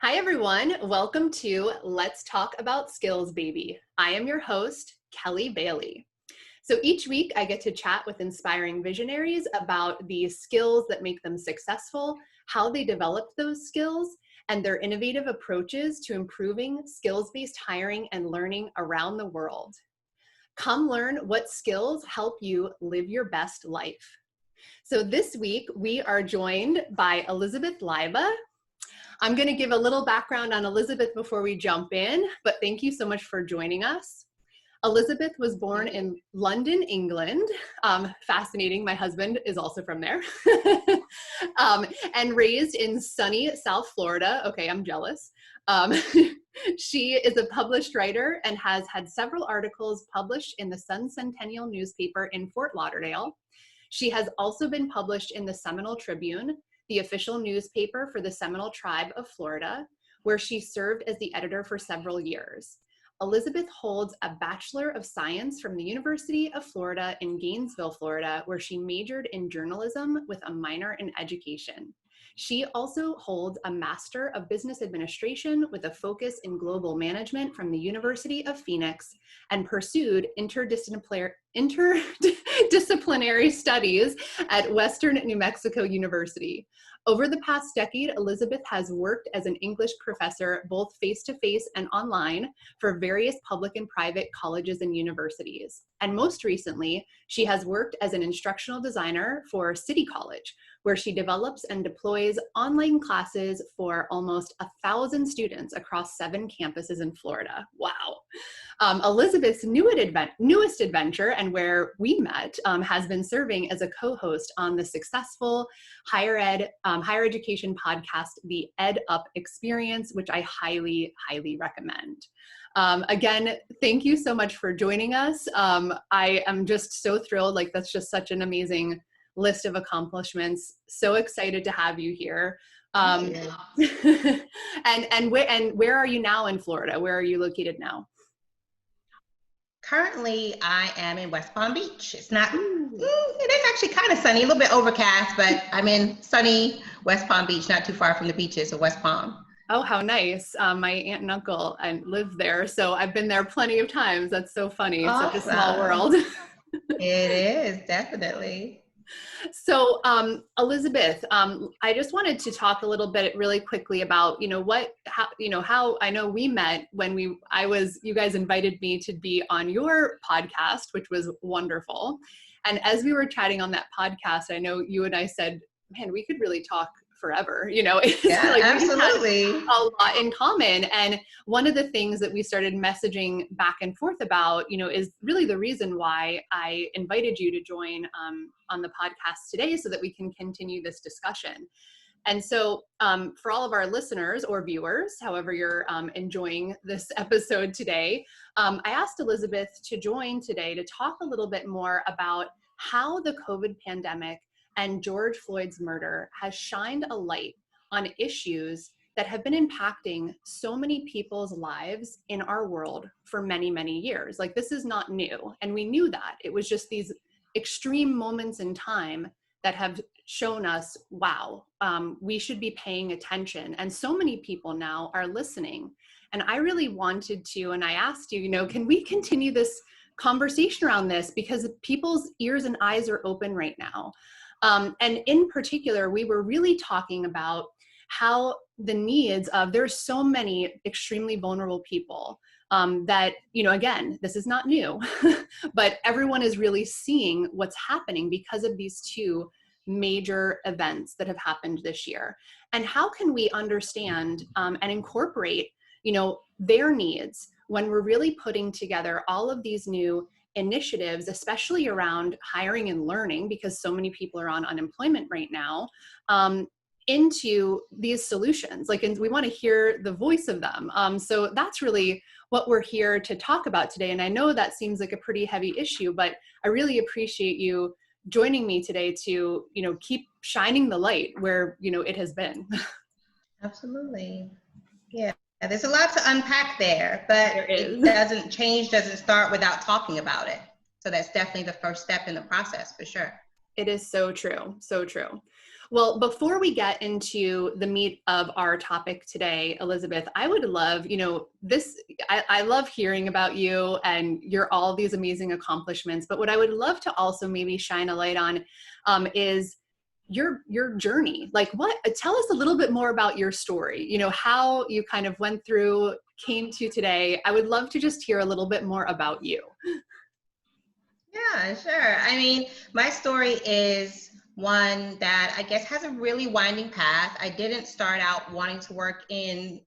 Hi, everyone. Welcome to Let's Talk About Skills, Baby. I am your host, Kelly Bailey. So each week I get to chat with inspiring visionaries about the skills that make them successful, how they developed those skills, and their innovative approaches to improving skills-based hiring and learning around the world. Come learn what skills help you live your best life. So this week we are joined by Elizabeth Leiba. I'm going to give a little background on Elizabeth before we jump in, but thank you so much for joining us. Elizabeth was born in London, England. Fascinating, my husband is also from there. And raised in sunny South Florida. Okay, I'm jealous. She is a published writer and has had several articles published in the Sun Centennial newspaper in Fort Lauderdale. She has also been published in the Seminole Tribune, the official newspaper for the Seminole Tribe of Florida, where she served as the editor for several years. Elizabeth holds a Bachelor of Science from the University of Florida in Gainesville, Florida, where she majored in journalism with a minor in education. She also holds a Master of Business Administration with a focus in global management from the University of Phoenix and pursued interdisciplinary studies at Western New Mexico University. Over the past decade, Elizabeth has worked as an English professor, both face-to-face and online, for various public and private colleges and universities. And most recently, she has worked as an instructional designer for City College, where she develops and deploys online classes for almost 1,000 students across 7 campuses in Florida. Wow. Elizabeth's newest adventure, and where we met, has been serving as a co-host on the successful higher education podcast, the EdUp Experience, which I highly, highly recommend. Again, thank you so much for joining us. I am just so thrilled. Like, that's just such an amazing list of accomplishments. So excited to have you here. And where are you now in Florida? Where are you located now? Currently, I am in West Palm Beach. It's not, it is actually kind of sunny, a little bit overcast, but I'm in sunny West Palm Beach, not too far from the beaches of West Palm. Oh, how nice. My aunt and uncle live there, so I've been there plenty of times. That's so funny. It's such a small world. It is, definitely. So, Elizabeth, I just wanted to talk a little bit really quickly about, how I know we met when you guys invited me to be on your podcast, which was wonderful. And as we were chatting on that podcast, I know you and I said, man, we could really talk forever, Yeah, like absolutely. we had a lot in common. And one of the things that we started messaging back and forth about, is really the reason why I invited you to join on the podcast today, so that we can continue this discussion. And so for all of our listeners or viewers, however you're enjoying this episode today, I asked Elizabeth to join today to talk a little bit more about how the COVID pandemic and George Floyd's murder has shined a light on issues that have been impacting so many people's lives in our world for many, many years. Like, this is not new. And we knew that. It was just these extreme moments in time that have shown us, wow, we should be paying attention. And so many people now are listening. And I really wanted to, and I asked you, can we continue this conversation around this? Because people's ears and eyes are open right now. And in particular, we were really talking about how the needs of, there's so many extremely vulnerable people that, again, this is not new, but everyone is really seeing what's happening because of these 2 major events that have happened this year. And how can we understand and incorporate, their needs when we're really putting together all of these new initiatives, especially around hiring and learning, because so many people are on unemployment right now, into these solutions. And we want to hear the voice of them. So that's really what we're here to talk about today. And I know that seems like a pretty heavy issue, but I really appreciate you joining me today to, keep shining the light where, it has been. Absolutely. Yeah. There's a lot to unpack there, but it doesn't start without talking about it. So that's definitely the first step in the process, for sure. It is so true. So true. Well, before we get into the meat of our topic today, Elizabeth, I would love, I love hearing about you and all these amazing accomplishments, but what I would love to also maybe shine a light on is your journey. Like tell us a little bit more about your story, how you kind of went through, came to today. I would love to just hear a little bit more about you. Yeah, sure. I mean, my story is one that I guess has a really winding path. I didn't start out wanting to work in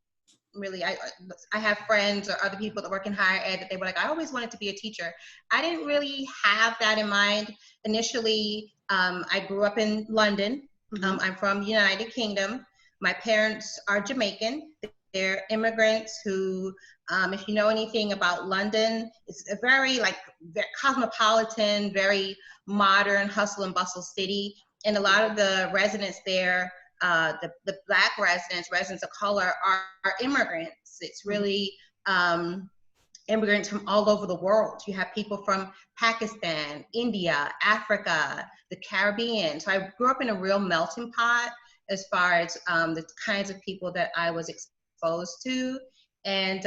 really, I have friends or other people that work in higher ed that they were like, I always wanted to be a teacher. I didn't really have that in mind. Initially, I grew up in London. Mm-hmm. I'm from the United Kingdom. My parents are Jamaican. They're immigrants who, if you know anything about London, it's a very cosmopolitan, very modern hustle and bustle city. And a lot of the residents there, the Black residents of color are immigrants. It's really immigrants from all over the world. You have people from Pakistan, India, Africa, the Caribbean. So I grew up in a real melting pot as far as the kinds of people that I was exposed to. And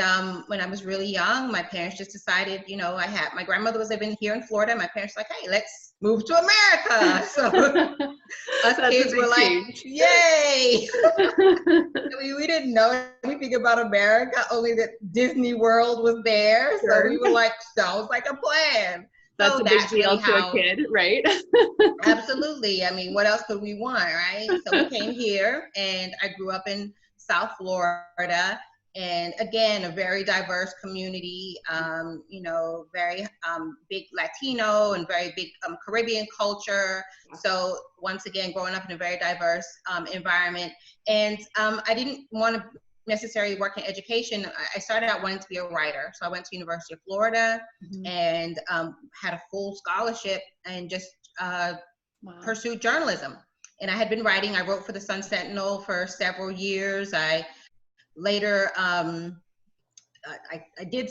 when I was really young, my parents just decided, my grandmother was living here in Florida. My parents were like, hey, let's move to America. So us kids were like, yay. We didn't know anything about America, only that Disney World was there. Sure. So we were like, sounds like a plan. That's so a big deal to a kid, right? Absolutely. I mean, what else could we want, right? So we came here, and I grew up in South Florida. And again, a very diverse community, very big Latino and very big Caribbean culture. So once again, growing up in a very diverse environment. And I didn't want to necessarily work in education. I started out wanting to be a writer. So I went to University of Florida and had a full scholarship and just pursued journalism. And I had been writing. I wrote for the Sun Sentinel for several years. I later, I did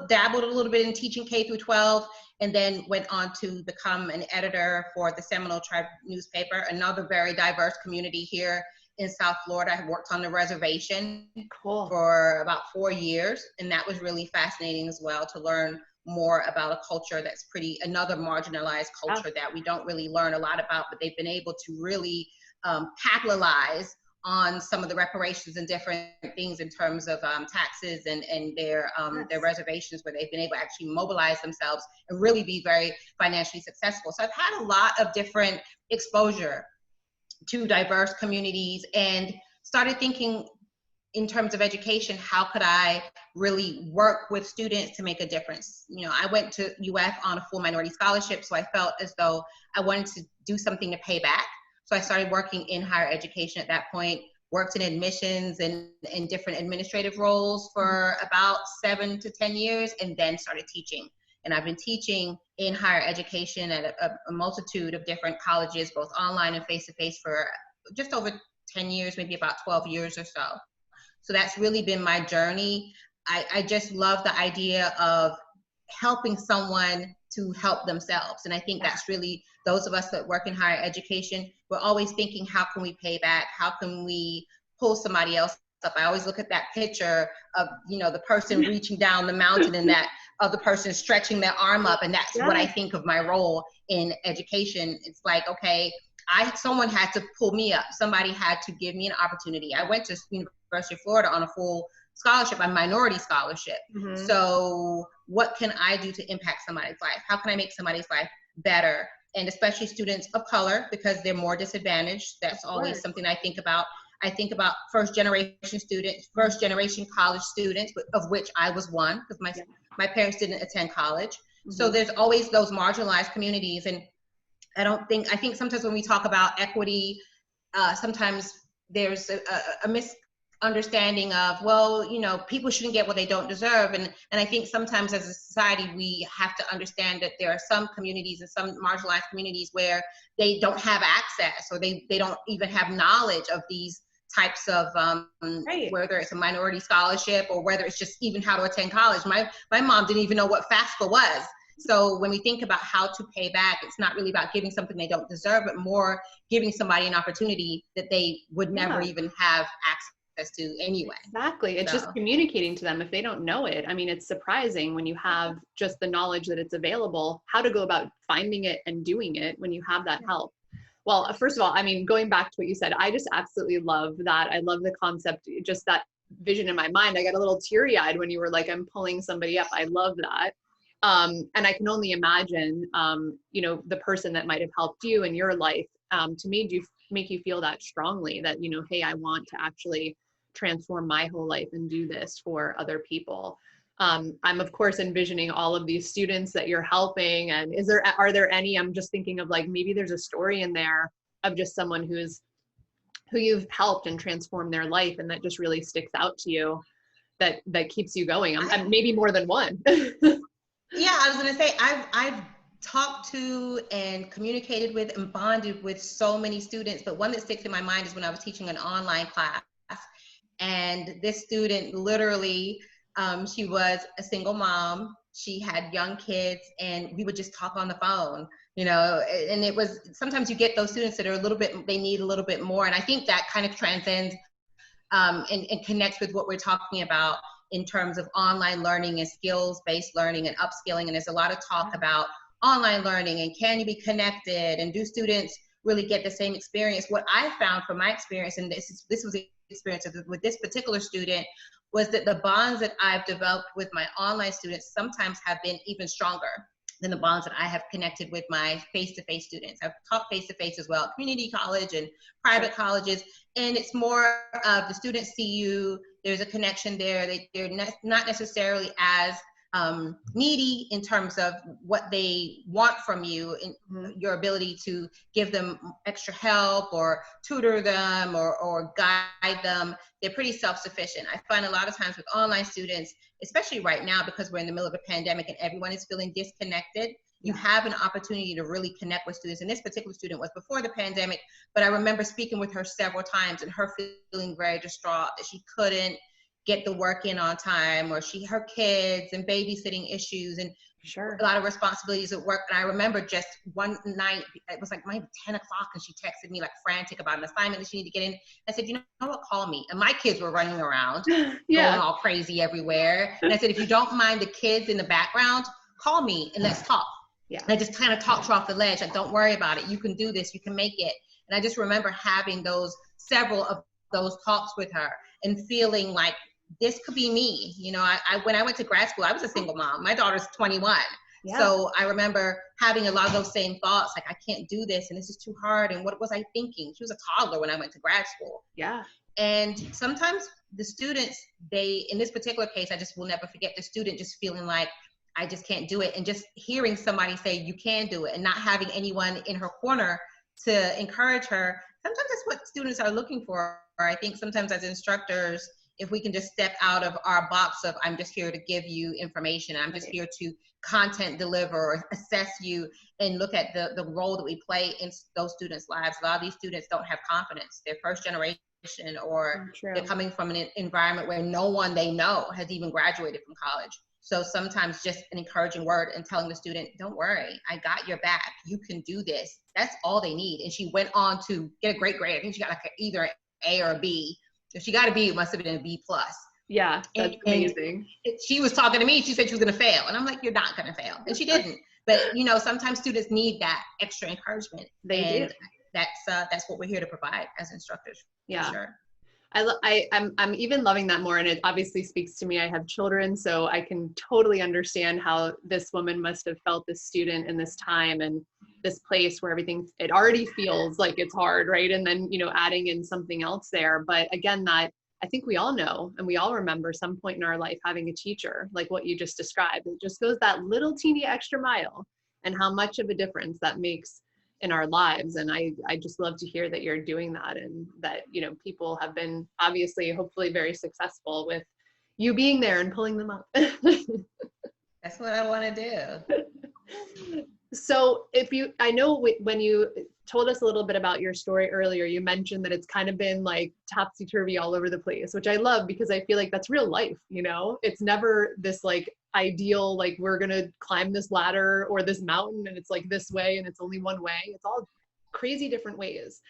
dabbled a little bit in teaching K through 12, and then went on to become an editor for the Seminole Tribe newspaper, another very diverse community here in South Florida. I worked on the reservation for about 4 years, and that was really fascinating as well, to learn more about a culture that's another marginalized culture that we don't really learn a lot about, but they've been able to really capitalize on some of the reparations and different things in terms of taxes and their reservations, where they've been able to actually mobilize themselves and really be very financially successful. So I've had a lot of different exposure to diverse communities, and started thinking in terms of education, how could I really work with students to make a difference? I went to UF on a full minority scholarship, so I felt as though I wanted to do something to pay back. So I started working in higher education at that point, worked in admissions and in different administrative roles for about 7 to 10 years, and then started teaching. And I've been teaching in higher education at a multitude of different colleges, both online and face-to-face, for just over 10 years, maybe about 12 years or so. So that's really been my journey. I just love the idea of helping someone to help themselves. And I think that's really, those of us that work in higher education, we're always thinking, how can we pay back? How can we pull somebody else up? I always look at that picture of, the person reaching down the mountain and that other person stretching their arm up. And that's what I think of my role in education. It's like, okay, someone had to pull me up. Somebody had to give me an opportunity. I went to University of Florida on a full scholarship, a minority scholarship. So what can I do to impact somebody's life? How can I make somebody's life better? And especially students of color, because they're more disadvantaged. That's always something I think about. I think about first generation students, first generation college students, of which I was one, because my parents didn't attend college. So there's always those marginalized communities. And I think sometimes when we talk about equity, sometimes there's a misunderstanding of, people shouldn't get what they don't deserve. And I think sometimes as a society, we have to understand that there are some communities and some marginalized communities where they don't have access, or they don't even have knowledge of these types of, whether it's a minority scholarship or whether it's just even how to attend college. My mom didn't even know what FAFSA was. So when we think about how to pay back, it's not really about giving something they don't deserve, but more giving somebody an opportunity that they would never even have access to anyway. Exactly. It's just communicating to them if they don't know it. I mean, it's surprising when you have just the knowledge that it's available, how to go about finding it and doing it when you have that help. Well, first of all, I mean, going back to what you said, I just absolutely love that. I love the concept, just that vision in my mind. I got a little teary-eyed when you were like, I'm pulling somebody up. I love that. And I can only imagine, you know, the person that might have helped you in your life, to me, do make you feel that strongly that, you know, hey, I want to actually transform my whole life and do this for other people. I'm of course envisioning all of these students that you're helping, and are there any, I'm just thinking of like, maybe there's a story in there of just someone who you've helped and transformed their life, and that just really sticks out to you, that keeps you going. Maybe more than one. Yeah, I was going to say, I've talked to and communicated with and bonded with so many students, but one that sticks in my mind is when I was teaching an online class, and this student literally, she was a single mom. She had young kids, and we would just talk on the phone, you know, and it was, sometimes you get those students that are they need a little bit more. And I think that kind of transcends and connects with what we're talking about in terms of online learning and skills-based learning and upskilling. And there's a lot of talk about online learning and can you be connected, and do students really get the same experience? What I found from my experience, and this was the experience with this particular student, was that the bonds that I've developed with my online students sometimes have been even stronger than the bonds that I have connected with my face-to-face students. I've taught face-to-face as well at community college and private colleges, and it's more of the students see you, there's a connection there. They're not necessarily as needy in terms of what they want from you, and your ability to give them extra help or tutor them or guide them. They're pretty self-sufficient. I find a lot of times with online students, especially right now because we're in the middle of a pandemic and everyone is feeling disconnected, you have an opportunity to really connect with students. And this particular student was before the pandemic, but I remember speaking with her several times and her feeling very distraught that she couldn't get the work in on time, or her kids and babysitting issues and a lot of responsibilities at work. And I remember just one night, it was like maybe 10 o'clock, and she texted me like frantic about an assignment that she needed to get in. I said, you know what, call me. And my kids were running around, going all crazy everywhere. And I said, if you don't mind the kids in the background, call me and let's talk. And I just kind of talked her off the ledge. Like, don't worry about it. You can do this. You can make it. And I just remember having several of those talks with her and feeling like, this could be me. You know, when I went to grad school, I was a single mom. My daughter's 21. So I remember having a lot of those same thoughts, like, I can't do this, and this is too hard. And what was I thinking? She was a toddler when I went to grad school. And sometimes the students, in this particular case, I just will never forget the student just feeling like, I just can't do it. And just hearing somebody say, you can do it, and not having anyone in her corner to encourage her. Sometimes that's what students are looking for. I think sometimes as instructors, if we can just step out of our box of, I'm just here to give you information, I'm just here to content deliver or assess you, and look at the role that we play in those students' lives. A lot of these students don't have confidence. They're first generation, or they're coming from an environment where no one they know has even graduated from college. So sometimes just an encouraging word and telling the student, don't worry, I got your back. You can do this. That's all they need. And she went on to get a great grade. I think she got like either an A or a B. If she got a B, it must have been a B+. Yeah, that's amazing. She was talking to me. She said she was going to fail. And I'm like, you're not going to fail. And she didn't. But, you know, sometimes students need that extra encouragement. They do. That's what we're here to provide as instructors. For sure. I'm even loving that more, and it obviously speaks to me. I have children, so I can totally understand how this woman must have felt, this student in this time and this place where it already feels like it's hard, right? And then, you know, adding in something else there. But again, that I think we all know, and we all remember some point in our life having a teacher like what you just described. It just goes that little teeny extra mile, and how much of a difference that makes in our lives. And I just love to hear that you're doing that, and that, you know, people have been obviously, hopefully very successful with you being there and pulling them up. That's what I want to do. So I know when you told us a little bit about your story earlier, you mentioned that it's kind of been like topsy-turvy all over the place, which I love, because I feel like that's real life, you know? It's never this like ideal, like we're going to climb this ladder or this mountain and it's like this way and it's only one way. It's all crazy different ways.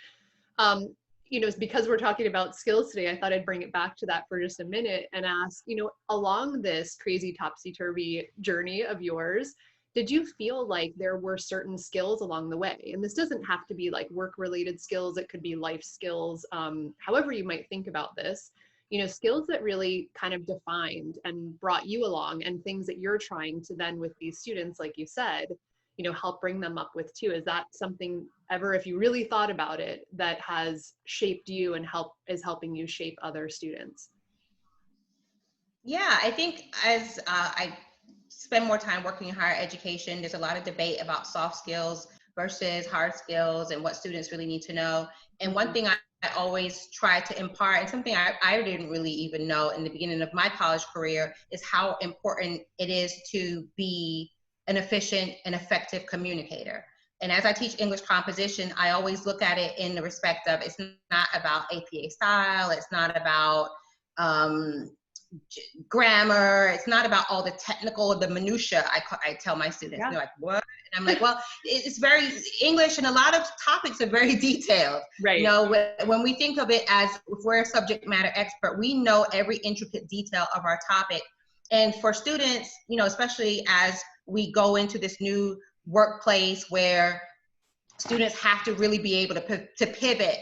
You know, because we're talking about skills today, I thought I'd bring it back to that for just a minute and ask, you know, along this crazy topsy-turvy journey of yours, did you feel like there were certain skills along the way? And this doesn't have to be like work-related skills, it could be life skills, however you might think about this, you know, skills that really kind of defined and brought you along, and things that you're trying to then with these students, like you said, you know, help bring them up with too. Is that something ever, if you really thought about it, that has shaped you and is helping you shape other students? Yeah, I think as I spend more time working in higher education, there's a lot of debate about soft skills versus hard skills and what students really need to know. And one thing I always try to impart, and something I didn't really even know in the beginning of my college career, is how important it is to be an efficient and effective communicator. And as I teach English composition, I always look at it in the respect of, it's not about APA style, it's not about grammar, it's not about all the technical, the minutia. I tell my students, they're like, what? And I'm like, well, it's very English, and a lot of topics are very detailed. Right. You know, when we think of it as if we're a subject matter expert, we know every intricate detail of our topic. And for students, you know, especially as we go into this new workplace where students have to really be able to pivot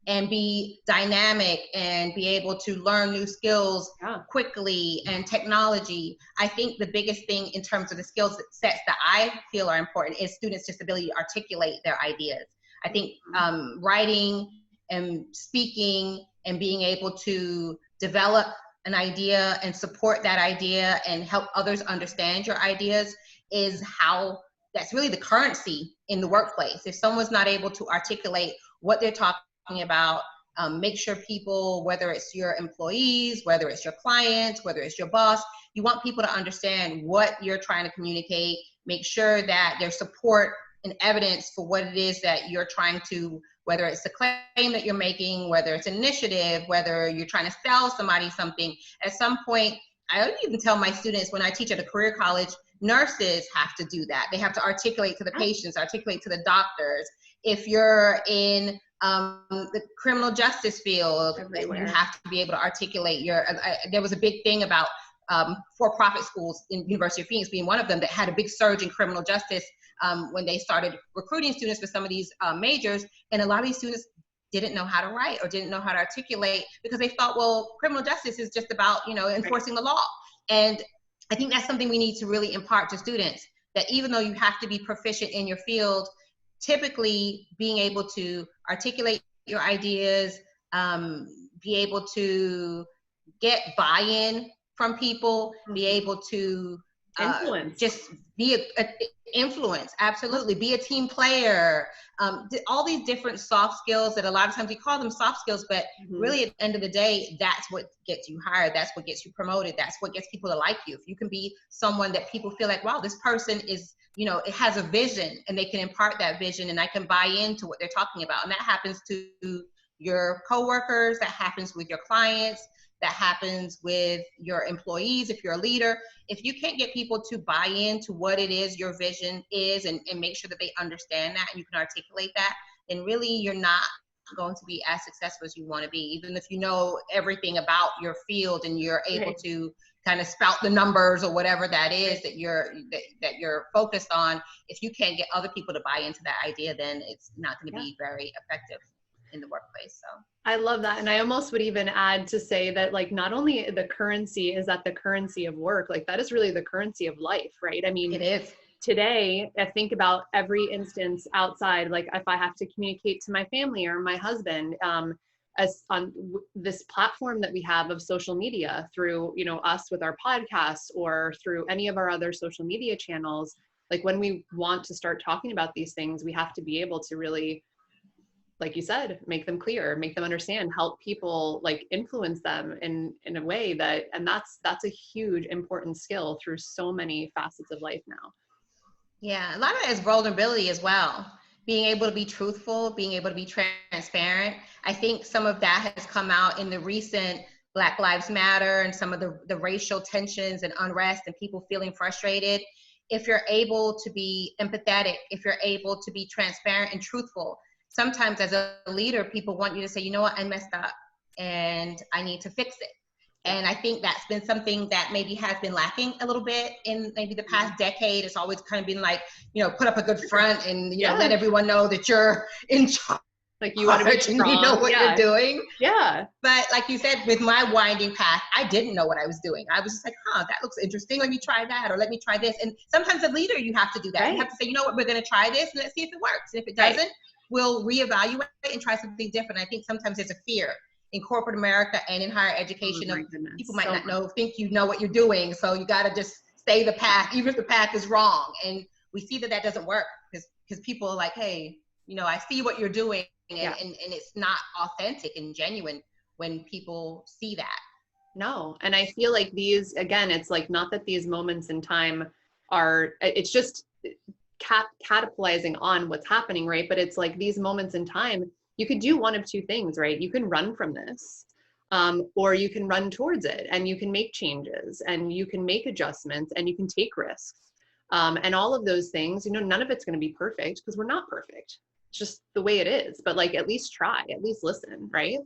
and be dynamic and be able to learn new skills quickly, and technology. I think the biggest thing in terms of the skill sets that I feel are important is students' just ability to articulate their ideas. I think writing and speaking and being able to develop an idea and support that idea and help others understand your ideas is how, that's really the currency in the workplace. If someone's not able to articulate what they're talking about, make sure people, whether it's your employees, whether it's your clients, whether it's your boss, you want people to understand what you're trying to communicate. Make sure that there's support and evidence for what it is that you're trying to, whether it's a claim that you're making, whether it's an initiative, whether you're trying to sell somebody something. At some point, I even tell my students when I teach at a career college, nurses have to do that. They have to articulate to the patients, articulate to the doctors. If you're in the criminal justice field, everywhere, you have to be able to articulate your, there was a big thing about for-profit schools, in University of Phoenix being one of them, that had a big surge in criminal justice when they started recruiting students for some of these majors. And a lot of these students didn't know how to write or didn't know how to articulate because they thought, well, criminal justice is just about, you know, enforcing the law. And I think that's something we need to really impart to students, that even though you have to be proficient in your field, typically being able to articulate your ideas, be able to get buy-in from people, be able to influence. Just be a influence, absolutely, be a team player, all these different soft skills that a lot of times we call them soft skills, but really at the end of the day, that's what gets you hired, that's what gets you promoted, that's what gets people to like you. If you can be someone that people feel like, wow, this person is, you know, it has a vision, and they can impart that vision, and I can buy into what they're talking about. And that happens to your coworkers, that happens with your clients, that happens with your employees if you're a leader. If you can't get people to buy into what it is your vision is, and make sure that they understand that and you can articulate that, then really you're not going to be as successful as you want to be, even if you know everything about your field and you're able to kind of spout the numbers or whatever that is that you're focused on. If you can't get other people to buy into that idea, then it's not going to be very effective in the workplace. So I love that. And I almost would even add to say that, like, not only the currency is that the currency of work, like that is really the currency of life, right? I mean, it is. Today, I think about every instance outside, like if I have to communicate to my family or my husband, as on this platform that we have of social media through, you know, us with our podcasts or through any of our other social media channels, like when we want to start talking about these things, we have to be able to really, like you said, make them clear, make them understand, help people, like influence them in a way that, and that's a huge important skill through so many facets of life now. Yeah, a lot of it is vulnerability as well. Being able to be truthful, being able to be transparent. I think some of that has come out in the recent Black Lives Matter and some of the racial tensions and unrest and people feeling frustrated, if you're able to be empathetic, if you're able to be transparent and truthful, sometimes as a leader, people want you to say, you know what, I messed up and I need to fix it. And I think that's been something that maybe has been lacking a little bit in maybe the past decade. It's always kind of been like, you know, put up a good front and, you know, let everyone know that you're in charge. Like you want to be strong. And you know what you're doing. Yeah. But like you said, with my winding path, I didn't know what I was doing. I was just like, that looks interesting. Let me try that, or let me try this. And sometimes as a leader, you have to do that. Right. You have to say, you know what, we're going to try this and let's see if it works. And if it doesn't, we'll reevaluate and try something different. I think sometimes there's a fear in corporate America and in higher education of people might not think you know what you're doing. So you got to just stay the path, even if the path is wrong. And we see that doesn't work because people are like, hey, you know, I see what you're doing. And it's not authentic and genuine when people see that. No. And I feel like these, again, it's like not that these moments in time are, it's just capitalizing on what's happening, right? But it's like these moments in time, you could do one of two things, right? You can run from this, or you can run towards it and you can make changes and you can make adjustments and you can take risks. And all of those things, you know, none of it's going to be perfect because we're not perfect. Just the way it is, but like at least try, at least listen, right?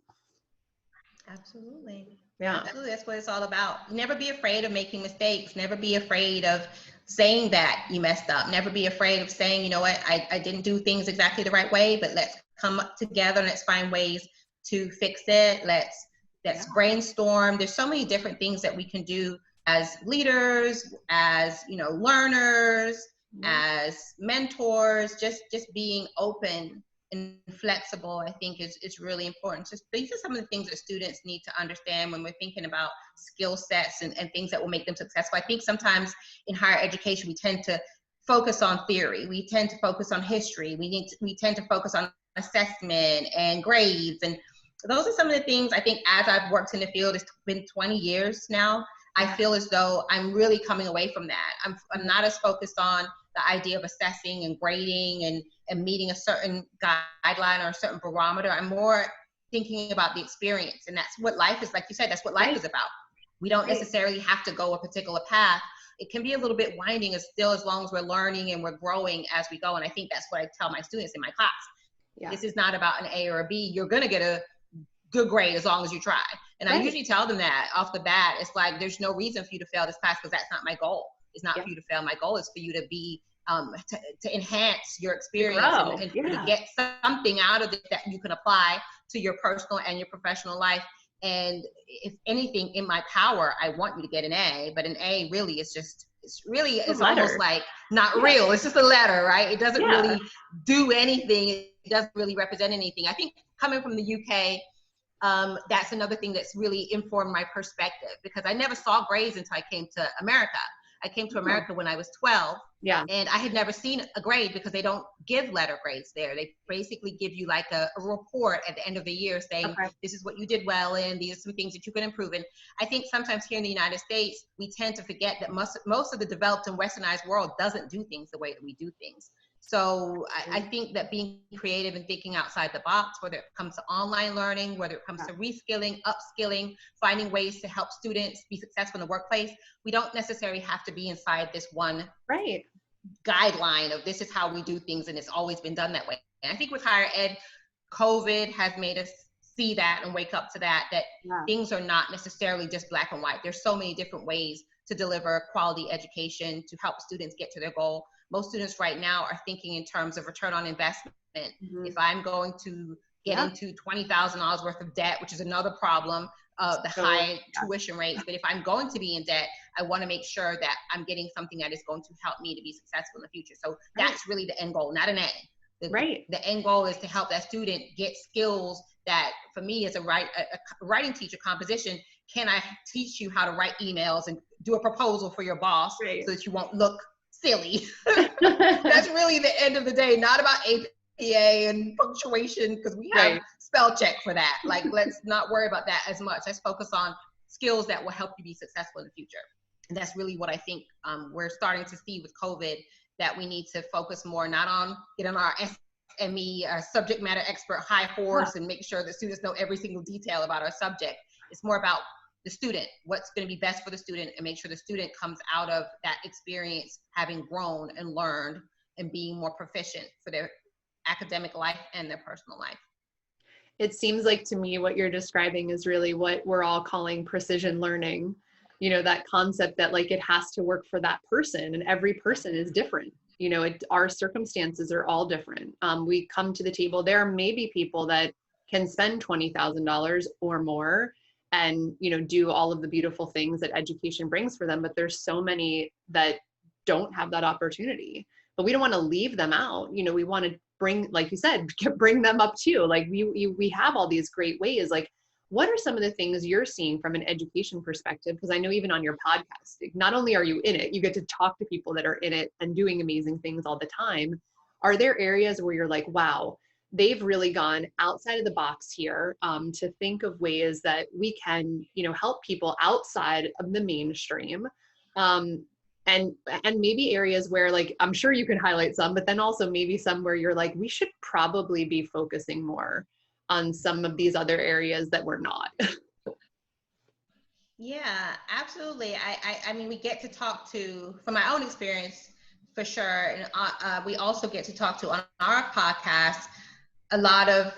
Absolutely. Yeah. Absolutely. That's what it's all about. Never be afraid of making mistakes. Never be afraid of saying that you messed up. Never be afraid of saying, you know what, I didn't do things exactly the right way, but let's come up together and let's find ways to fix it. Let's brainstorm. There's so many different things that we can do as leaders, as, you know, learners, as mentors. Just being open and flexible, I think is really important. Just these are some of the things that students need to understand when we're thinking about skill sets and things that will make them successful. I think sometimes in higher education, we tend to focus on theory. We tend to focus on history. We tend to focus on assessment and grades. And those are some of the things I think as I've worked in the field, it's been 20 years now, I feel as though I'm really coming away from that. I'm not as focused on the idea of assessing and grading and meeting a certain guideline or a certain barometer. I'm more thinking about the experience. And that's what life is, like you said, that's what life is about. We don't necessarily have to go a particular path. It can be a little bit winding as long as we're learning and we're growing as we go. And I think that's what I tell my students in my class. This is not about an A or a B. You're going to get a good grade as long as you try. And I usually tell them that off the bat. It's like, there's no reason for you to fail this class because that's not my goal. It's not for you to fail. My goal is for you to be, to enhance your experience and to get something out of it that you can apply to your personal and your professional life. And if anything in my power, I want you to get an A, but an A really is just, it's almost like not real. It's just a letter, right? It doesn't really do anything. It doesn't really represent anything. I think coming from the UK, that's another thing that's really informed my perspective, because I never saw grades until I came to America. I came to America when I was 12, and I had never seen a grade because they don't give letter grades there. They basically give you like a report at the end of the year saying, this is what you did well in, these are some things that you can improve in. I think sometimes here in the United States, we tend to forget that most of the developed and westernized world doesn't do things the way that we do things. So I think that being creative and thinking outside the box, whether it comes to online learning, whether it comes to reskilling, upskilling, finding ways to help students be successful in the workplace, we don't necessarily have to be inside this one guideline of this is how we do things and it's always been done that way. And I think with higher ed, COVID has made us see that and wake up to that things are not necessarily just black and white. There's so many different ways to deliver quality education to help students get to their goal. Most students right now are thinking in terms of return on investment. If I'm going to get into $20,000 worth of debt, which is another problem, the high tuition rates, but if I'm going to be in debt, I want to make sure that I'm getting something that is going to help me to be successful in the future. So that's really the end goal, not an A. The end goal is to help that student get skills that, for me as a writing teacher, composition, can I teach you how to write emails and do a proposal for your boss so that you won't look silly? That's really the end of the day, not about APA and punctuation, because we have spell check for that. Like, let's not worry about that as much. Let's focus on skills that will help you be successful in the future. And that's really what I think we're starting to see with COVID, that we need to focus more, not on getting our SME, subject matter expert high horse and make sure that students know every single detail about our subject. It's more about the student, what's going to be best for the student, and make sure the student comes out of that experience having grown and learned and being more proficient for their academic life and their personal life. It seems like to me what you're describing is really what we're all calling precision learning. You know, that concept that like it has to work for that person, and every person is different. You know, our circumstances are all different. We come to the table, there may be people that can spend $20,000 or more and, you know, do all of the beautiful things that education brings for them, but there's so many that don't have that opportunity. But we don't want to leave them out. You know, we want to bring, like you said, bring them up too. Like we have all these great ways. Like, what are some of the things you're seeing from an education perspective? Because I know even on your podcast, not only are you in it, you get to talk to people that are in it and doing amazing things all the time. Are there areas where you're like, wow, they've really gone outside of the box here, to think of ways that we can, you know, help people outside of the mainstream, and maybe areas where, like, I'm sure you can highlight some, but then also maybe some where you're like, we should probably be focusing more on some of these other areas that we're not. Yeah, absolutely. I mean, we get to talk to, from my own experience, for sure. And we also get to talk to on our podcast a lot of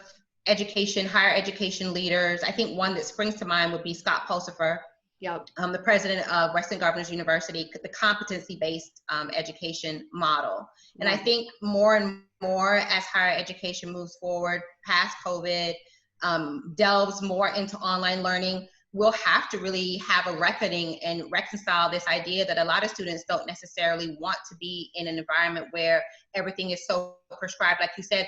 higher education leaders. I think one that springs to mind would be Scott Pulsifer, Yep. The president of Western Governors University, the competency-based education model. And I think more and more as higher education moves forward past COVID, delves more into online learning, we'll have to really have a reckoning and reconcile this idea that a lot of students don't necessarily want to be in an environment where everything is so prescribed, like you said,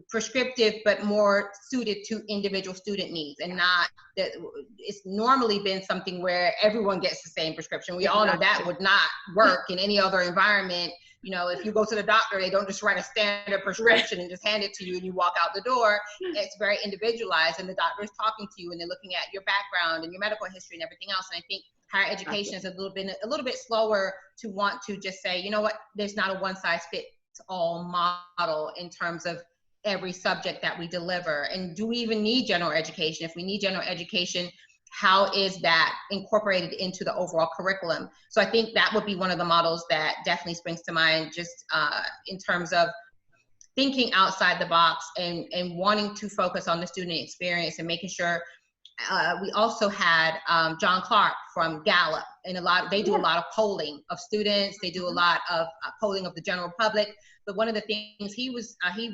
prescriptive, but more suited to individual student needs, and not that it's normally been something where everyone gets the same prescription. We all know that would not work in any other environment. You know, if you go to the doctor, they don't just write a standard prescription and just hand it to you and you walk out the door. It's very individualized, and the doctor is talking to you and they're looking at your background and your medical history and everything else. And I think higher education is a little bit slower to want to just say, you know what, there's not a one size fits all model in terms of every subject that we deliver. And do we even need general education? If we need general education, how is that incorporated into the overall curriculum? So I think that would be one of the models that definitely springs to mind, just in terms of thinking outside the box and wanting to focus on the student experience and making sure. We also had John Clark from Gallup, and they do a lot of polling of students. They do a lot of polling of the general public. But one of the things he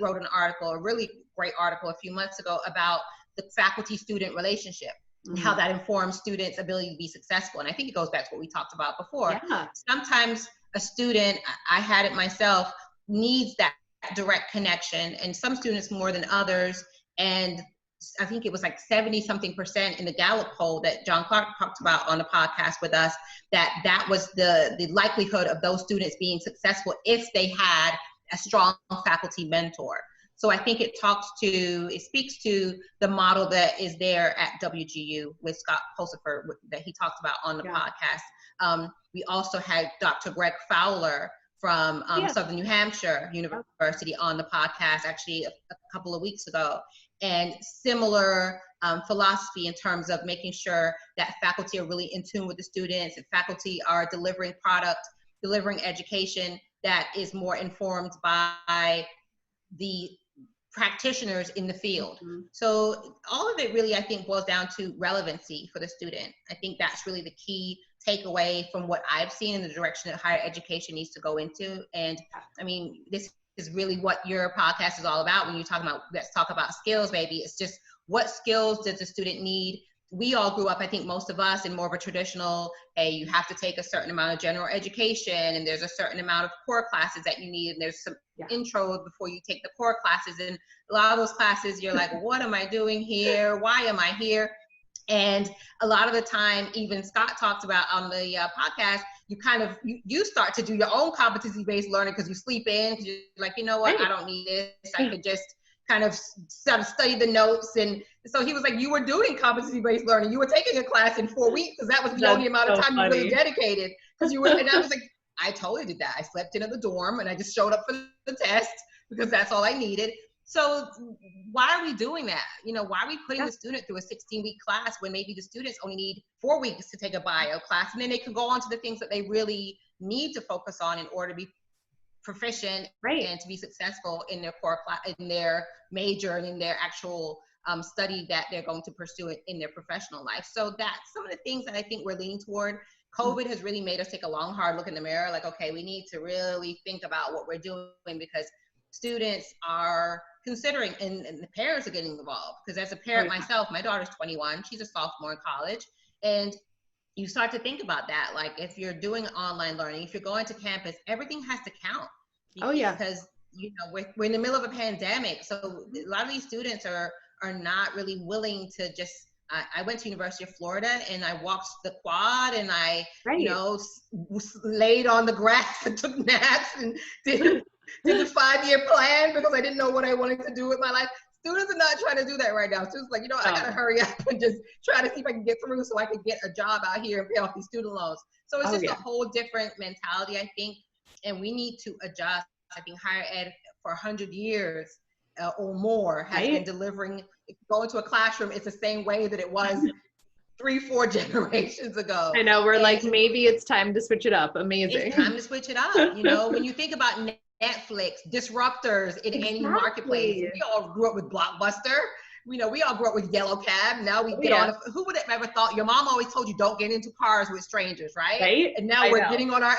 wrote an article, a really great article a few months ago, about the faculty-student relationship and how that informs students' ability to be successful. And I think it goes back to what we talked about before. Yeah. Sometimes a student, I had it myself, needs that direct connection, and some students more than others. And I think it was like 70-something% in the Gallup poll that John Clark talked about on the podcast with us, that was the likelihood of those students being successful if they had a strong faculty mentor. So I think it speaks to the model that is there at WGU with Scott Pulsifer that he talked about on the podcast. We also had Dr. Greg Fowler from Southern New Hampshire University on the podcast actually a couple of weeks ago. And similar philosophy in terms of making sure that faculty are really in tune with the students, and faculty are delivering education that is more informed by the practitioners in the field. Mm-hmm. So all of it really, I think, boils down to relevancy for the student. I think that's really the key takeaway from what I've seen in the direction that higher education needs to go into. And I mean, this is really what your podcast is all about. When you're talking about, let's talk about skills, baby. It's just, what skills does the student need? We all grew up, I think most of us, in more of a traditional, hey, you have to take a certain amount of general education, and there's a certain amount of core classes that you need, and there's some intro before you take the core classes. And a lot of those classes, you're like, what am I doing here? Why am I here? And a lot of the time, even Scott talked about on the podcast, you start to do your own competency-based learning because you sleep in, because you're like, you know what, I don't need this. I could just kind of study the notes. And so he was like, you were doing competency-based learning. You were taking a class in 4 weeks because that was the only amount of time you really dedicated. And I was like, I totally did that. I slept in at the dorm and I just showed up for the test because that's all I needed. So why are we doing that? You know, why are we putting the student through a 16-week class when maybe the students only need 4 weeks to take a bio class, and then they can go on to the things that they really need to focus on in order to be proficient and to be successful in their core class, in their major, and in their actual study that they're going to pursue it in their professional life. So that's some of the things that I think we're leaning toward. COVID has really made us take a long, hard look in the mirror, like, okay, we need to really think about what we're doing, because students are considering, and the parents are getting involved. Because as a parent myself, my daughter's 21, she's a sophomore in college, and you start to think about that. Like, if you're doing online learning, if you're going to campus, everything has to count. Because, you know, we're in the middle of a pandemic. So a lot of these students are not really willing to just, I went to University of Florida and I walked the quad, and I, you know, laid on the grass and took naps and did the 5-year plan because I didn't know what I wanted to do with my life. Students are not trying to do that right now. Students are like, you know, I gotta hurry up and just try to see if I can get through so I can get a job out here and pay off these student loans. So it's just a whole different mentality, I think, and we need to adjust. I think higher ed for 100 years or more has been delivering. If you go into a classroom, it's the same way that it was 3-4 generations ago. I know, we're like, maybe it's time to switch it up. Amazing. It's time to switch it up. You know, when you think about Netflix, disruptors in any marketplace, we all grew up with Blockbuster. You know, we all grew up with Yellow Cab. Now we get on. Who would have ever thought? Your mom always told you don't get into cars with strangers, right? And now we're getting on our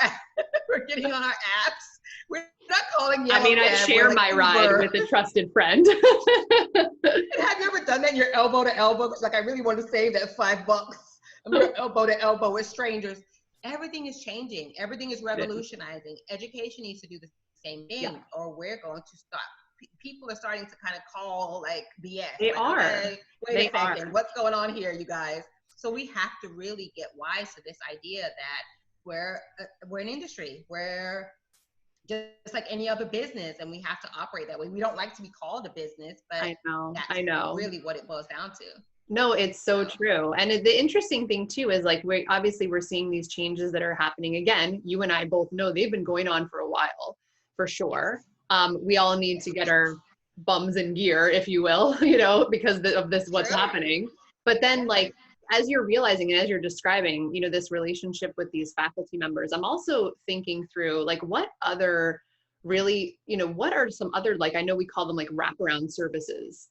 we're getting on our apps. We're not calling Yellow Cab. I mean, I share my ride with a trusted friend. Have you ever done that? You're elbow to elbow. It's like, I really want to save that $5. I'm going elbow to elbow with strangers. Everything is changing. Everything is revolutionizing. Education needs to do the same thing, or we're going to stop. People are starting to kind of call like BS. They like, are. Okay, wait a second. What's going on here, you guys? So we have to really get wise to this idea that we're an industry. We're just like any other business, and we have to operate that way. We don't like to be called a business, but I that's know. really what it boils down to. No, it's so true. And the interesting thing too is, like, we're seeing these changes that are happening. Again, you and I both know they've been going on for a while, for sure. We all need to get our bums in gear, if you will, you know, because of this, what's happening. But then, like, as you're realizing and as you're describing, you know, this relationship with these faculty members, I'm also thinking through, like, what other really, you know, what are some other, like, I know we call them like wraparound services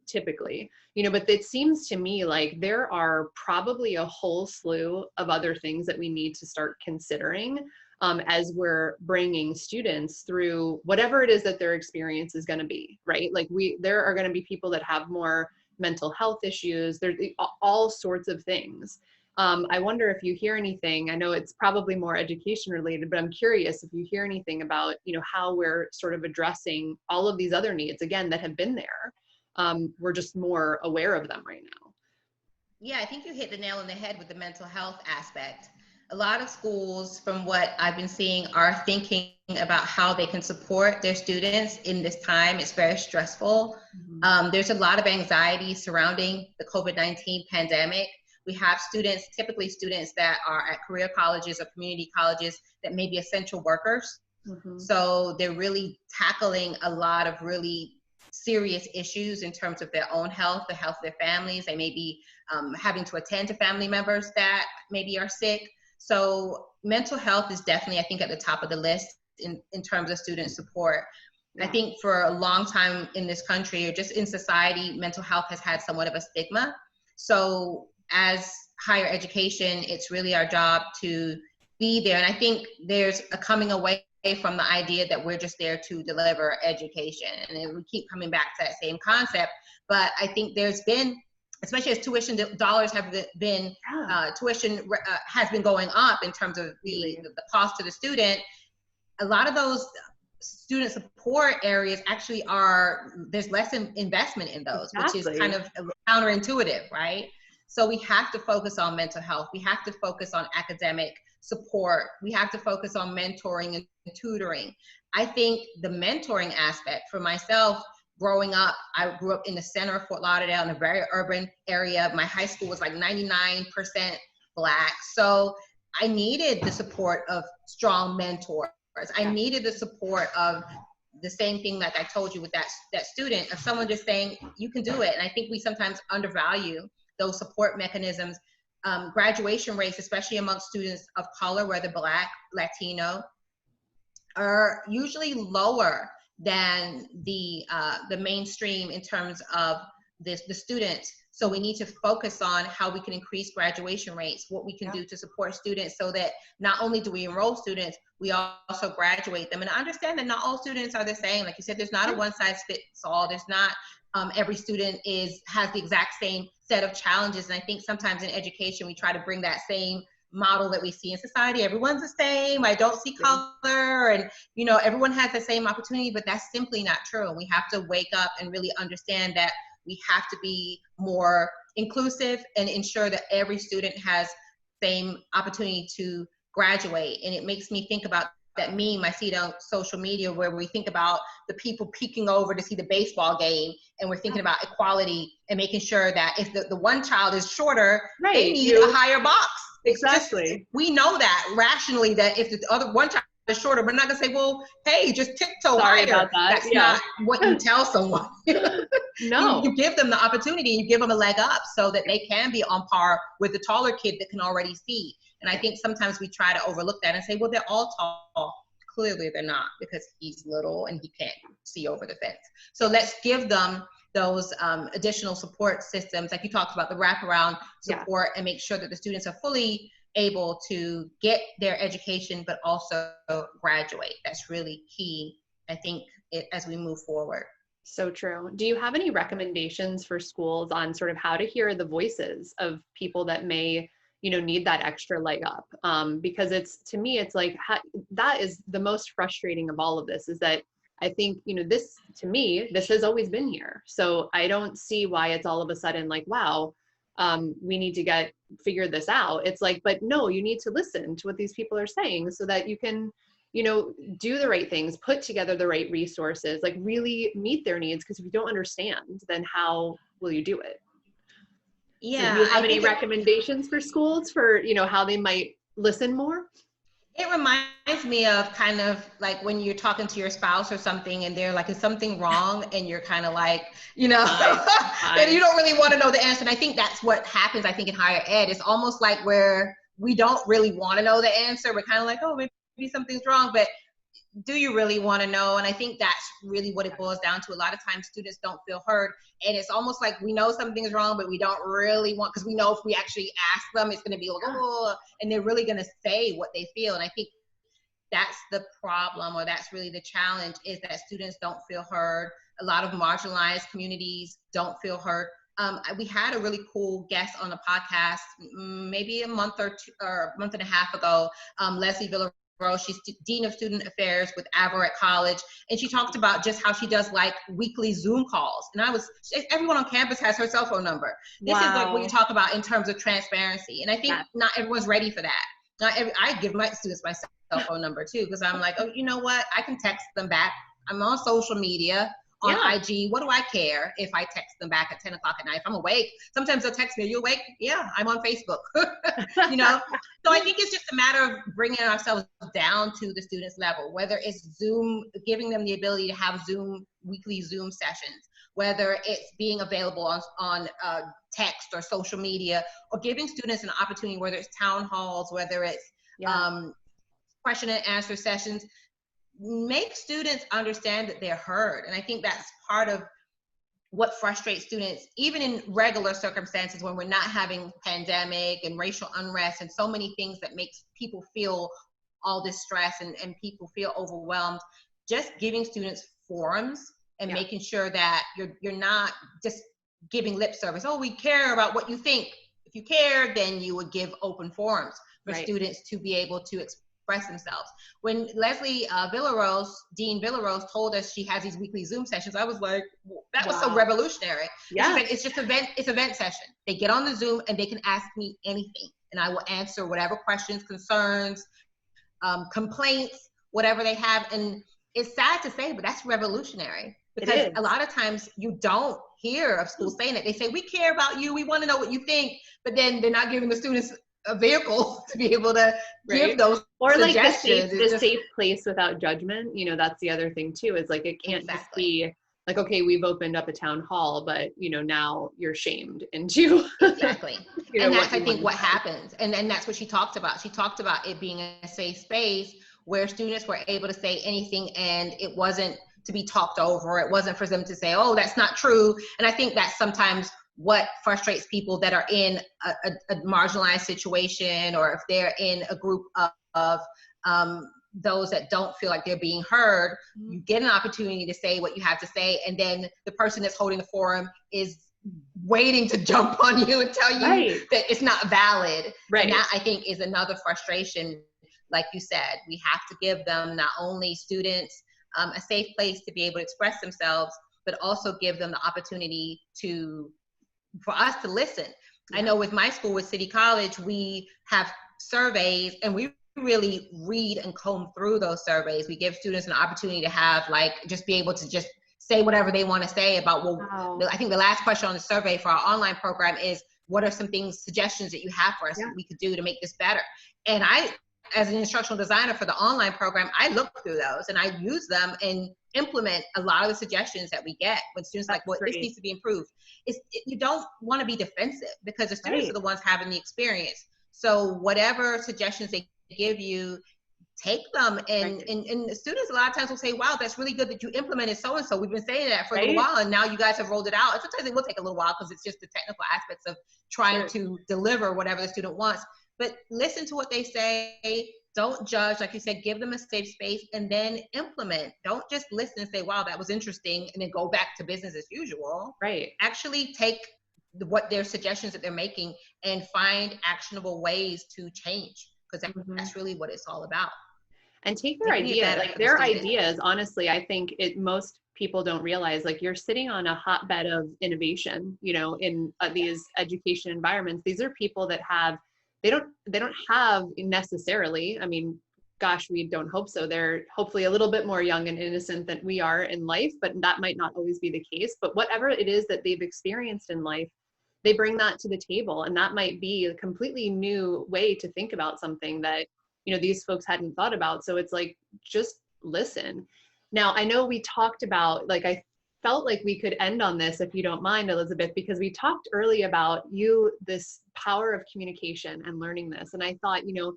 typically, you know, but it seems to me like there are probably a whole slew of other things that we need to start considering as we're bringing students through whatever it is that their experience is going to be, right? Like, there are going to be people that have more mental health issues. There's all sorts of things. I wonder if you hear anything. I know it's probably more education related, but I'm curious if you hear anything about, you know, how we're sort of addressing all of these other needs, again, that have been there. We're just more aware of them right now. Yeah, I think you hit the nail on the head with the mental health aspect. A lot of schools, from what I've been seeing, are thinking about how they can support their students in this time. It's very stressful. There's a lot of anxiety surrounding the COVID-19 pandemic. We have students, typically students that are at career colleges or community colleges, that may be essential workers. So they're really tackling a lot of really serious issues in terms of their own health, the health of their families. They may be having to attend to family members that maybe are sick. So mental health is definitely, I think, at the top of the list in terms of student support. I think for a long time in this country, or just in society, mental health has had somewhat of a stigma. So as higher education, it's really our job to be there. And I think there's a coming away from the idea that we're just there to deliver education. And we keep coming back to that same concept. But I think there's been, especially as tuition dollars have been, tuition has been going up in terms of the cost to the student. A lot of those student support areas actually there's less investment in those, which is kind of counterintuitive, right? So we have to focus on mental health. We have to focus on academic support. We have to focus on mentoring and tutoring. I think the mentoring aspect for myself, growing up, I grew up in the center of Fort Lauderdale, in a very urban area. My high school was like 99% Black. So I needed the support of strong mentors. I needed the support of the same thing like I told you with that student, of someone just saying, you can do it. And I think we sometimes undervalue those support mechanisms. Graduation rates, especially amongst students of color, whether Black, Latino, are usually lower than the mainstream in terms of the students. So we need to focus on how we can increase graduation rates, what we can do to support students, so that not only do we enroll students, we also graduate them. And I understand that not all students are the same. Like you said, there's not a one size fits all. There's not every student has the exact same set of challenges. And I think sometimes in education, we try to bring that same model that we see in society. Everyone's the same. I don't see color, and everyone has the same opportunity, but that's simply not true. And we have to wake up and really understand that we have to be more inclusive and ensure that every student has the same opportunity to graduate. And it makes me think about that meme I see on social media where we think about the people peeking over to see the baseball game, and we're thinking about equality and making sure that if the one child is shorter, they need a higher box. Exactly. We know that rationally, that if the other one child is shorter, we're not gonna say, well, hey, just tiptoe higher. About that. That's not what you tell someone. No. You give them the opportunity, you give them a leg up so that they can be on par with the taller kid that can already see. And I think sometimes we try to overlook that and say, well, they're all tall. Clearly they're not, because he's little and he can't see over the fence. So let's give them those additional support systems, like you talked about, the wraparound support, and make sure that the students are fully able to get their education, but also graduate. That's really key, I think, as we move forward. So true. Do you have any recommendations for schools on sort of how to hear the voices of people that may, need that extra leg up? Because to me, it's like, that is the most frustrating of all of this, is that I think, this has always been here. So I don't see why it's all of a sudden like, wow, we need to figure this out. It's like, but no, you need to listen to what these people are saying so that you can, do the right things, put together the right resources, like really meet their needs. Because if you don't understand, then how will you do it? Yeah. So do you have any recommendations for schools for, how they might listen more? It reminds me of kind of like when you're talking to your spouse or something and they're like, is something wrong? And you're kind of like, that you don't really want to know the answer. And I think that's what happens, I think, in higher ed. It's almost like where we don't really want to know the answer. We're kind of like, oh, maybe something's wrong, but do you really want to know? And I think that's really what it boils down to. A lot of times students don't feel heard, and it's almost like we know something is wrong, but we don't really want, because we know if we actually ask them, it's going to be like, oh, and they're really going to say what they feel. And I think that's the problem, or that's really the challenge, is that students don't feel heard. A lot of marginalized communities don't feel heard. We had a really cool guest on the podcast maybe a month or two, or a month and a half ago, Leslie Villarreal. She's Dean of Student Affairs with Averitt College, and she talked about just how she does like weekly Zoom calls. And everyone on campus has her cell phone number. This is like what you talk about in terms of transparency. And I think not everyone's ready for that. I give my students my cell phone number too, because I'm like, oh, you know what? I can text them back. I'm on social media. On IG, what do I care if I text them back at 10 o'clock at night? If I'm awake, sometimes they'll text me, are you awake? Yeah, I'm on Facebook, So I think it's just a matter of bringing ourselves down to the students' level, whether it's Zoom, giving them the ability to have weekly Zoom sessions, whether it's being available on text or social media, or giving students an opportunity, whether it's town halls, whether it's question and answer sessions. Make students understand that they're heard. And I think that's part of what frustrates students, even in regular circumstances when we're not having pandemic and racial unrest and so many things that makes people feel all this stress and people feel overwhelmed. Just giving students forums and making sure that you're not just giving lip service. Oh, we care about what you think. If you care, then you would give open forums for students to be able to express themselves. When Leslie Dean Villarreal told us she has these weekly Zoom sessions, I was like, that was so revolutionary. Yeah. It's just event session. They get on the Zoom and they can ask me anything, and I will answer whatever questions, concerns, complaints, whatever they have. And it's sad to say, but that's revolutionary, because a lot of times you don't hear of schools saying that. They say, we care about you, we want to know what you think, but then they're not giving the students a vehicle to be able to right? give those Or like suggestions. the safe place without judgment. You know, that's the other thing too, is like, it can't just be like, okay, we've opened up a town hall, but you know, now you're shamed into exactly. you know, And that's, I think, what say. happens. And that's what she talked about. She talked about it being a safe space where students were able to say anything and it wasn't to be talked over. It wasn't for them to say, oh, that's not true. And I think that's sometimes what frustrates people that are in a marginalized situation, or if they're in a group of those that don't feel like they're being heard. You get an opportunity to say what you have to say, and then the person that's holding the forum is waiting to jump on you and tell you that it's not valid. And that, I think, is another frustration. Like you said, we have to give them, not only students, a safe place to be able to express themselves, but also give them the opportunity for us to listen. I know with my school, with City College, we have surveys, and we really read and comb through those surveys. We give students an opportunity to have, like, just be able to just say whatever they want to say about, I think the last question on the survey for our online program is, what are some suggestions that you have for us that we could do to make this better? And I, as an instructional designer for the online program, I look through those and I use them and implement a lot of the suggestions that we get when students are like, well, this needs to be improved. You don't want to be defensive, because the students are the ones having the experience. So whatever suggestions they give you, take them. And the students a lot of times will say, wow, that's really good that you implemented so-and-so. We've been saying that for a little while, and now you guys have rolled it out. And sometimes it will take a little while because it's just the technical aspects of trying to deliver whatever the student wants. But listen to what they say. Don't judge. Like you said, give them a safe space and then implement. Don't just listen and say, wow, that was interesting, and then go back to business as usual. Actually take what their suggestions that they're making and find actionable ways to change, because that's really what it's all about. And take their idea, like their ideas, honestly, I think most people don't realize, like, you're sitting on a hotbed of innovation, you know, in these education environments. These are people that they don't have necessarily, I mean, gosh, we don't hope so. They're hopefully a little bit more young and innocent than we are in life, but that might not always be the case. But whatever it is that they've experienced in life, they bring that to the table. And that might be a completely new way to think about something that, you know, these folks hadn't thought about. So it's like, just listen. Now, I know we talked about, like, I felt like we could end on this, if you don't mind, Elizabeth, because we talked early about this power of communication and learning this. And I thought, you know,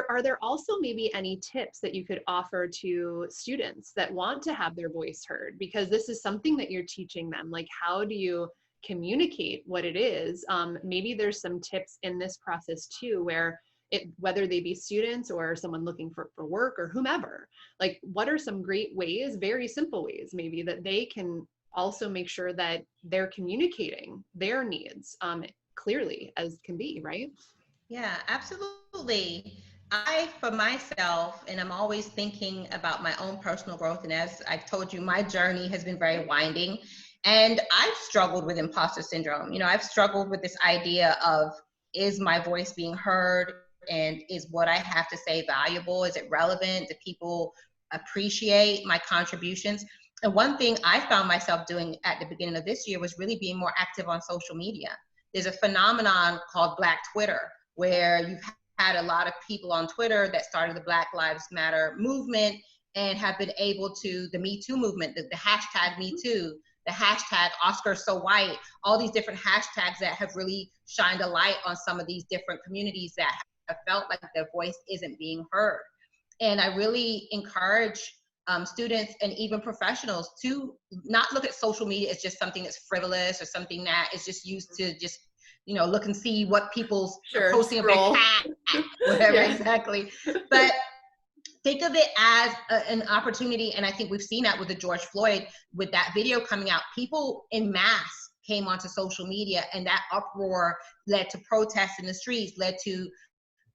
are there also maybe any tips that you could offer to students that want to have their voice heard? Because this is something that you're teaching them. Like, how do you communicate what it is? Maybe there's some tips in this process too, where whether they be students or someone looking for work or whomever, like, what are some great ways, very simple ways maybe, that they can also make sure that they're communicating their needs clearly as can be, right? Yeah, absolutely. For myself, and I'm always thinking about my own personal growth. And as I told you, my journey has been very winding, and I've struggled with imposter syndrome. You know, I've struggled with this idea of, is my voice being heard? And is what I have to say valuable? Is it relevant? Do people appreciate my contributions? And one thing I found myself doing at the beginning of this year was really being more active on social media. There's a phenomenon called Black Twitter, where you've had a lot of people on Twitter that started the Black Lives Matter movement and have been able to, the Me Too movement, the hashtag Me Too, the hashtag Oscar So White, all these different hashtags that have really shined a light on some of these different communities that have felt like their voice isn't being heard. And I really encourage students and even professionals to not look at social media as just something that's frivolous or something that is just used to just, you know, look and see what people's posting scroll. of their cat, whatever, exactly. But think of it as an opportunity. And I think we've seen that with the George Floyd, with that video coming out. People in mass came onto social media, and that uproar led to protests in the streets, led to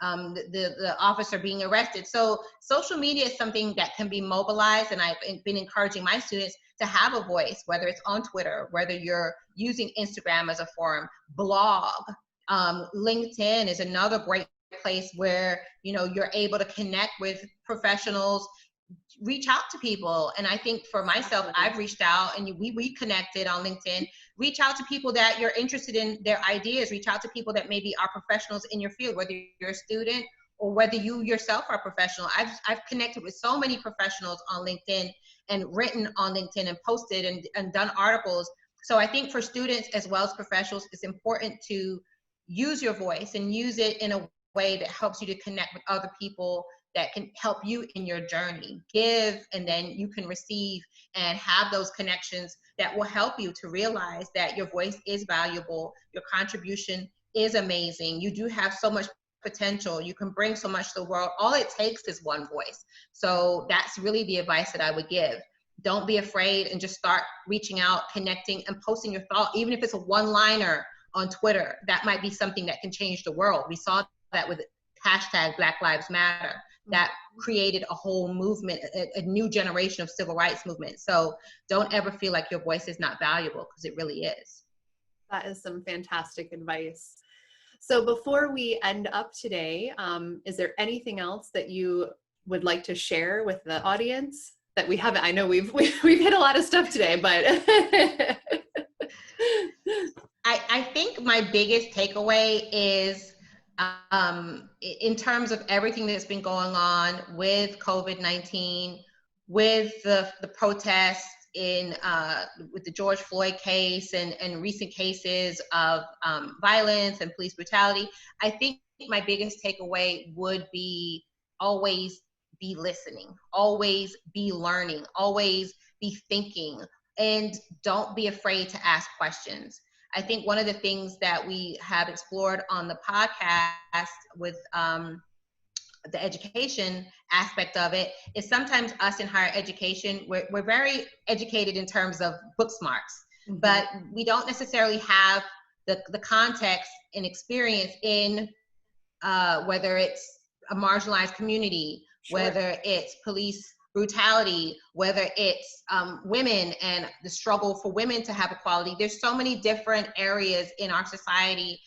the officer being arrested. So social media is something that can be mobilized, and I've been encouraging my students to have a voice, whether it's on Twitter, whether you're using Instagram as a forum, blog. LinkedIn is another great place where, you know, you're able to connect with professionals, reach out to people. And I think for myself, I've reached out, and we connected on LinkedIn, reach out to people that you're interested in their ideas. Reach out to people that maybe are professionals in your field, whether you're a student or whether you yourself are a professional. I've connected with so many professionals on LinkedIn and written on LinkedIn and posted and done articles. So I think for students as well as professionals, it's important to use your voice and use it in a way that helps you to connect with other people that can help you in your journey. Give, and then you can receive, and have those connections that will help you to realize that your voice is valuable, your contribution is amazing, you do have so much potential, you can bring so much to the world. All it takes is one voice. So that's really the advice that I would give. Don't be afraid, and just start reaching out, connecting, and posting your thought. Even if it's a one-liner on Twitter, that might be something that can change the world. We saw that with hashtag Black Lives Matter. That created a whole movement, a new generation of civil rights movement. So don't ever feel like your voice is not valuable, because it really is. That is some fantastic advice. So before we end up today, is there anything else that you would like to share with the audience that we haven't? I know we've hit a lot of stuff today, but I think my biggest takeaway is, in terms of everything that's been going on with COVID-19, with the protests with the George Floyd case and recent cases of violence and police brutality, I think my biggest takeaway would be always be listening, always be learning, always be thinking, and don't be afraid to ask questions. I think one of the things that we have explored on the podcast with the education aspect of it is sometimes us in higher education, we're very educated in terms of book smarts, but we don't necessarily have the context and experience in whether it's a marginalized community, whether it's police brutality, whether it's women and the struggle for women to have equality. There's so many different areas in our society,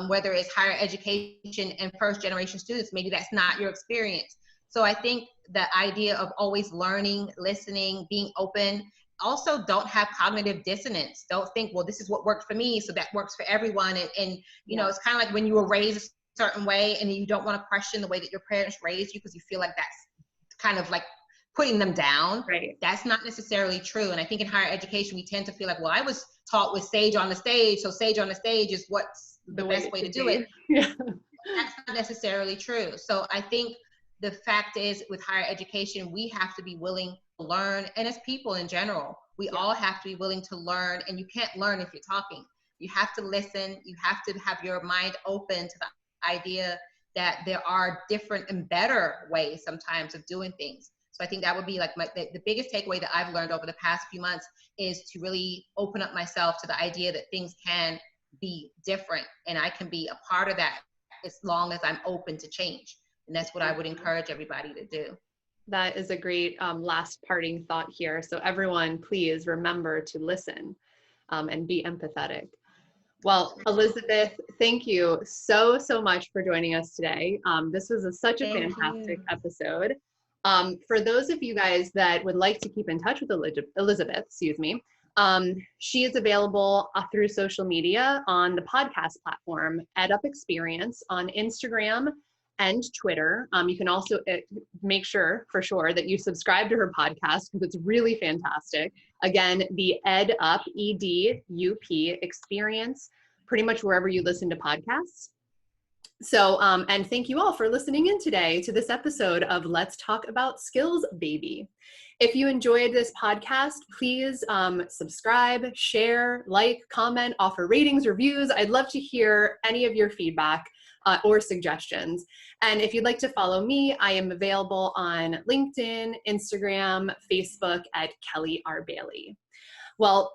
whether it's higher education and first generation students, maybe that's not your experience. So I think the idea of always learning, listening, being open. Also, don't have cognitive dissonance. Don't think, well, this is what worked for me, so that works for everyone. And you know, it's kind of like when you were raised a certain way and you don't want to question the way that your parents raised you because you feel like that's kind of like putting them down. Right. That's not necessarily true. And I think in higher education, we tend to feel like, well, I was taught with sage on the stage, so sage on the stage is what's the best way to do it. Yeah. That's not necessarily true. So I think the fact is, with higher education, we have to be willing to learn. And as people in general, we all have to be willing to learn. And you can't learn if you're talking. You have to listen. You have to have your mind open to the idea that there are different and better ways sometimes of doing things. So I think that would be like the biggest takeaway that I've learned over the past few months is to really open up myself to the idea that things can be different and I can be a part of that as long as I'm open to change. And that's what I would encourage everybody to do. That is a great last parting thought here. So everyone, please remember to listen and be empathetic. Well, Elizabeth, thank you so much for joining us today. This was such a fantastic episode. For those of you guys that would like to keep in touch with Elizabeth, she is available through social media on the podcast platform, EdUp Experience, on Instagram and Twitter. You can also make sure for sure that you subscribe to her podcast because it's really fantastic. Again, the EdUp, EdUp Experience, pretty much wherever you listen to podcasts. So, and thank you all for listening in today to this episode of Let's Talk About Skills, Baby. If you enjoyed this podcast, please subscribe, share, like, comment, offer ratings, reviews. I'd love to hear any of your feedback or suggestions. And if you'd like to follow me, I am available on LinkedIn, Instagram, Facebook at Kelly R. Bailey. Well,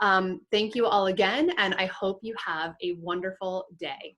thank you all again, and I hope you have a wonderful day.